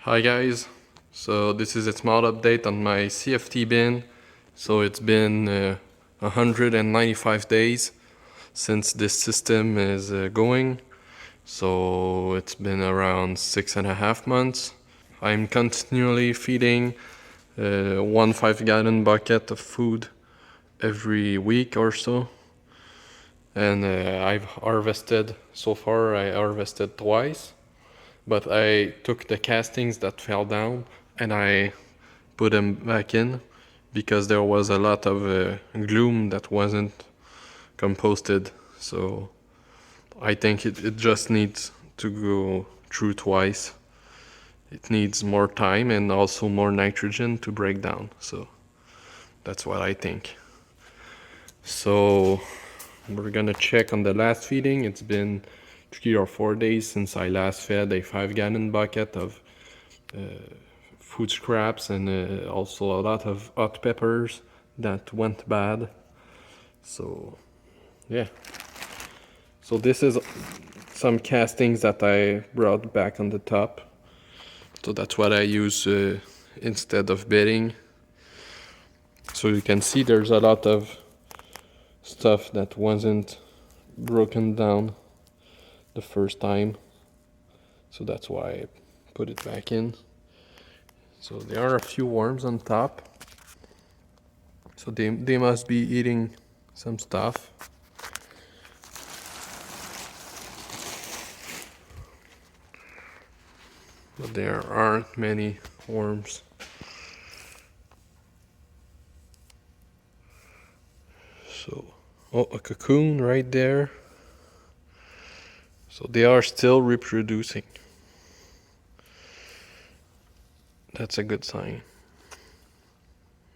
Hi guys, so this is a small update on my CFT bin. So it's been 195 days since this system is going. So it's been around 6.5 months. I'm continually feeding one 5-gallon bucket of food every week or so. And I've harvested, so far I harvested twice. But I took the castings that fell down and I put them back in because there was a lot of gloom that wasn't composted. So I think it just needs to go through twice. It needs more time and also more nitrogen to break down. So that's what I think. So we're gonna check on the last feeding. It's been 3 or 4 days since I last fed a 5-gallon bucket of food scraps and also a lot of hot peppers that went bad. So yeah, so this is some castings that I brought back on the top. So that's what I use instead of bedding. So you can see there's a lot of stuff that wasn't broken down the first time. So that's why I put it back in. So there are a few worms on top. So they must be eating some stuff. But there aren't many worms. So, oh, a cocoon right there. So they are still reproducing. That's a good sign.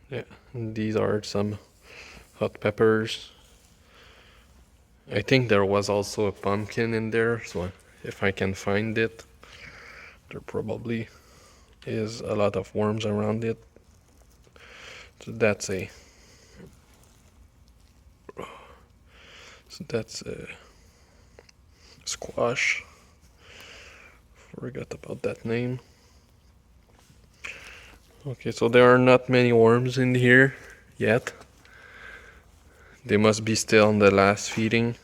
Yeah, and these are some hot peppers. I think there was also a pumpkin in there, so if I can find it, there probably is a lot of worms around it. So that's a squash. Forgot about that name. Okay, so there are not many worms in here yet. They must be still on the last feeding.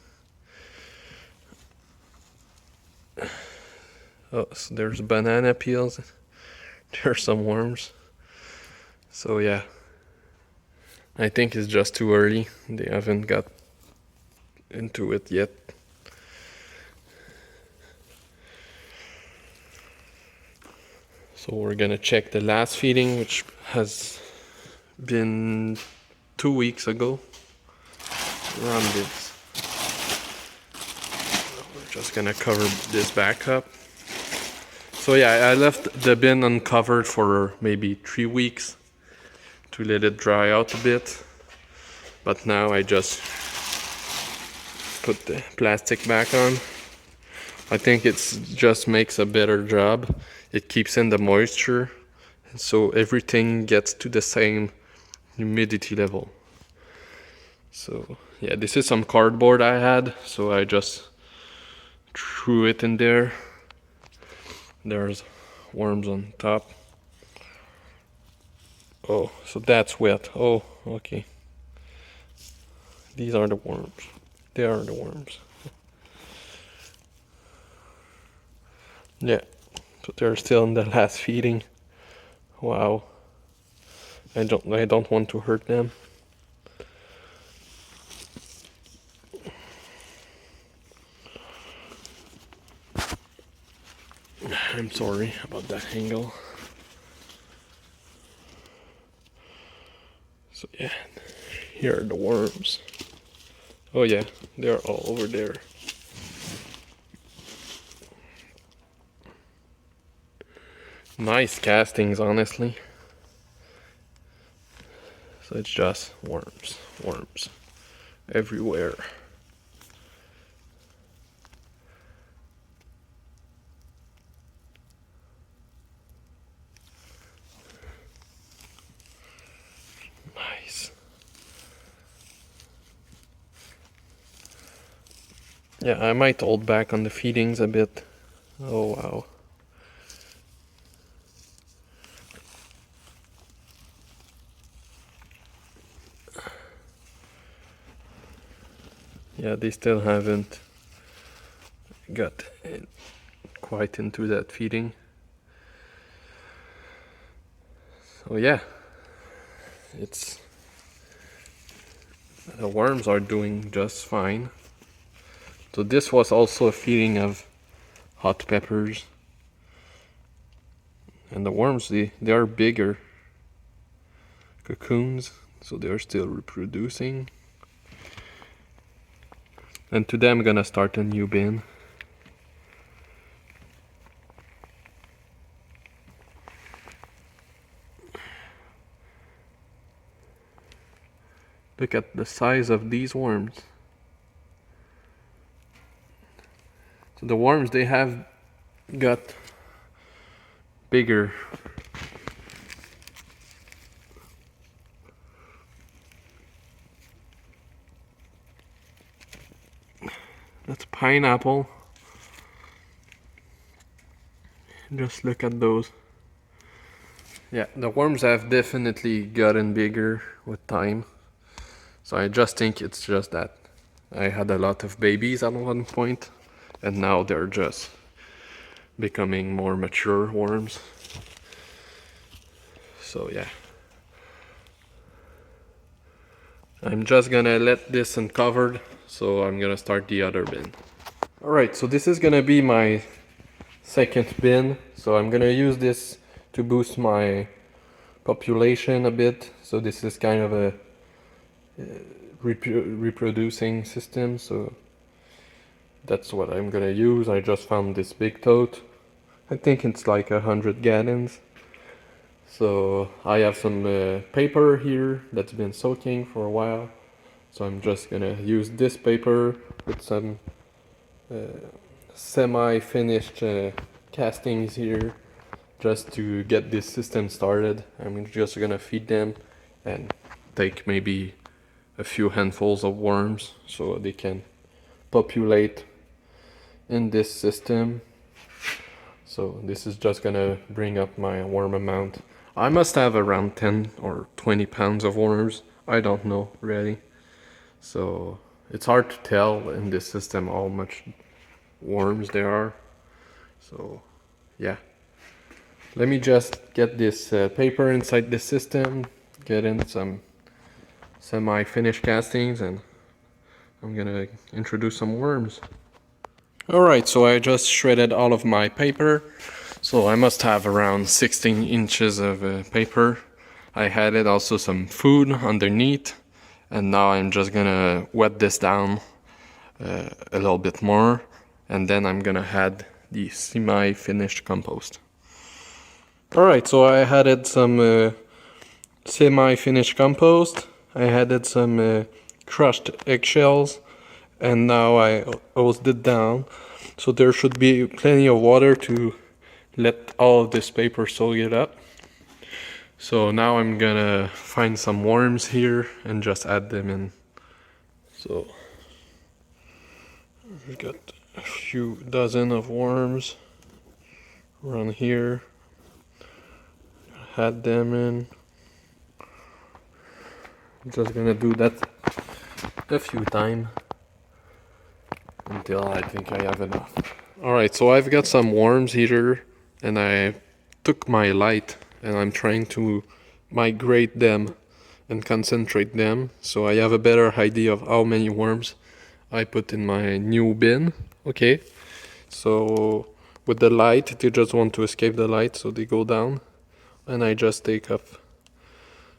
Oh, so there's banana peels. There's some worms. So yeah, I think it's just too early. They haven't got into it yet. So we're gonna check the last feeding, which has been 2 weeks ago. Around this. We're just gonna cover this back up. So yeah, I left the bin uncovered for maybe 3 weeks to let it dry out a bit. But now I just put the plastic back on. I think it just makes a better job. It keeps in the moisture, so everything gets to the same humidity level. So yeah, this is some cardboard I had, so I just threw it in there. There's worms on top. Oh, so that's wet. Oh, okay. These are the worms. They are the worms. Yeah, so they're still in the last feeding. Wow. I don't want to hurt them. I'm sorry about that angle. So yeah, here are the worms. Oh yeah, they're all over there. Nice castings, honestly. So it's just worms, worms everywhere. Nice. Yeah, I might hold back on the feedings a bit. Oh wow. Yeah, they still haven't got quite into that feeding. So yeah, the worms are doing just fine. So this was also a feeding of hot peppers. And the worms, they are bigger cocoons, so they are still reproducing. And today I'm gonna start a new bin. Look at the size of these worms. So the worms, they have got bigger. That's pineapple. Just look at those. Yeah, the worms have definitely gotten bigger with time. So I just think it's just that I had a lot of babies at one point, and now they're just becoming more mature worms. So yeah. I'm just gonna let this uncovered, so I'm gonna start the other bin. Alright, so this is gonna be my second bin. So I'm gonna use this to boost my population a bit. So this is kind of a reproducing system, so that's what I'm gonna use. I just found this big tote. I think it's like 100 gallons. So I have some paper here that's been soaking for a while. So I'm just gonna use this paper with some semi-finished castings here just to get this system started. I'm just gonna feed them and take maybe a few handfuls of worms so they can populate in this system. So this is just gonna bring up my worm amount. I must have around 10 or 20 pounds of worms. I don't know really. So it's hard to tell in this system how much worms there are. So yeah. Let me just get this paper inside the system, get in some semi-finished castings, and I'm gonna introduce some worms. Alright, so I just shredded all of my paper. So I must have around 16 inches of paper. I added also some food underneath, and now I'm just gonna wet this down a little bit more, and then I'm gonna add the semi-finished compost. Alright, so I added some semi-finished compost. I added some crushed eggshells, and now I hosed it down. So there should be plenty of water to let all of this paper soak it up. So now I'm gonna find some worms here and just add them in. So we got a few dozen of worms around here. Add them in. I'm just gonna do that a few times until I think I have enough. Alright, so I've got some worms here, and I took my light and I'm trying to migrate them and concentrate them so I have a better idea of how many worms I put in my new bin. Okay, so with the light, they just want to escape the light, so they go down, and I just take up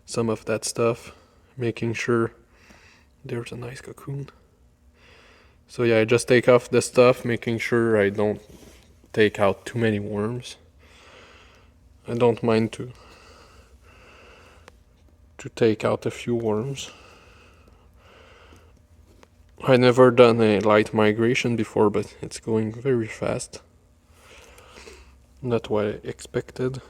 some of that stuff, making sure there's a nice cocoon. So yeah, I just take off the stuff, making sure I don't take out too many worms. I don't mind to take out a few worms. I never done a light migration before, but it's going very fast. Not what I expected.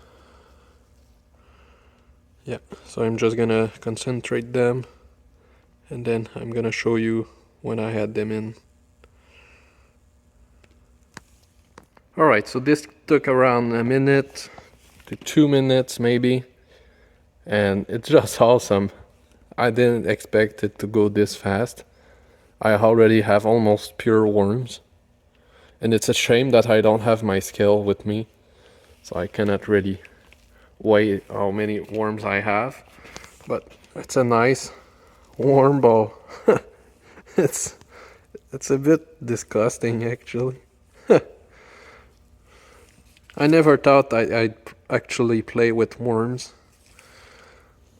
Yeah, so I'm just gonna concentrate them, and then I'm gonna show you when I had them in. Alright, so this took around a minute to 2 minutes maybe, and it's just awesome. I didn't expect it to go this fast. I already have almost pure worms. And it's a shame that I don't have my scale with me, so I cannot really weigh how many worms I have. But it's a nice worm ball. it's it's a bit disgusting actually. I never thought I'd actually play with worms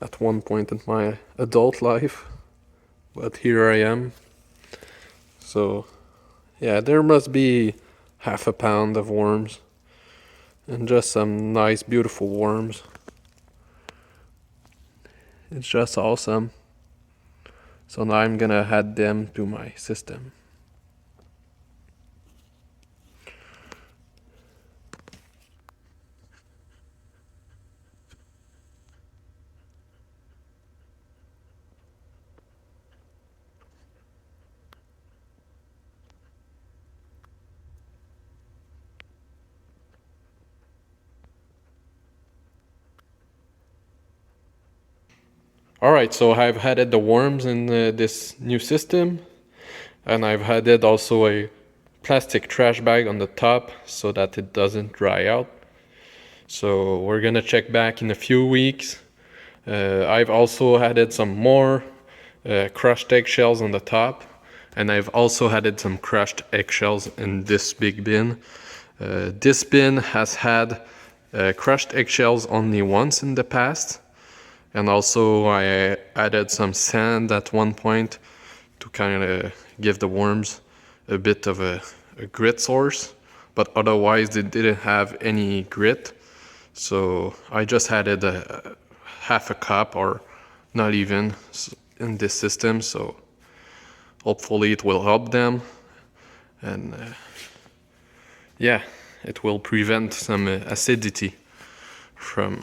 at one point in my adult life, but here I am. So yeah, there must be half a pound of worms and just some nice beautiful worms. It's just awesome. So now I'm gonna add them to my system. Alright, so I've added the worms in this new system, and I've added also a plastic trash bag on the top so that it doesn't dry out. So we're gonna check back in a few weeks. I've also added some more crushed eggshells on the top, and I've also added some crushed eggshells in this big bin. This bin has had crushed eggshells only once in the past, and also I added some sand at one point to kind of give the worms a bit of a grit source, but otherwise they didn't have any grit. So I just added a half a cup or not even in this system, so hopefully it will help them, and yeah, it will prevent some acidity from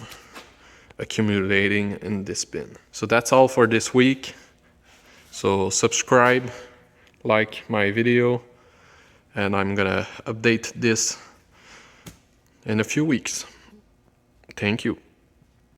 accumulating in this bin. So that's all for this week. So subscribe, like my video, and I'm gonna update this in a few weeks. Thank you.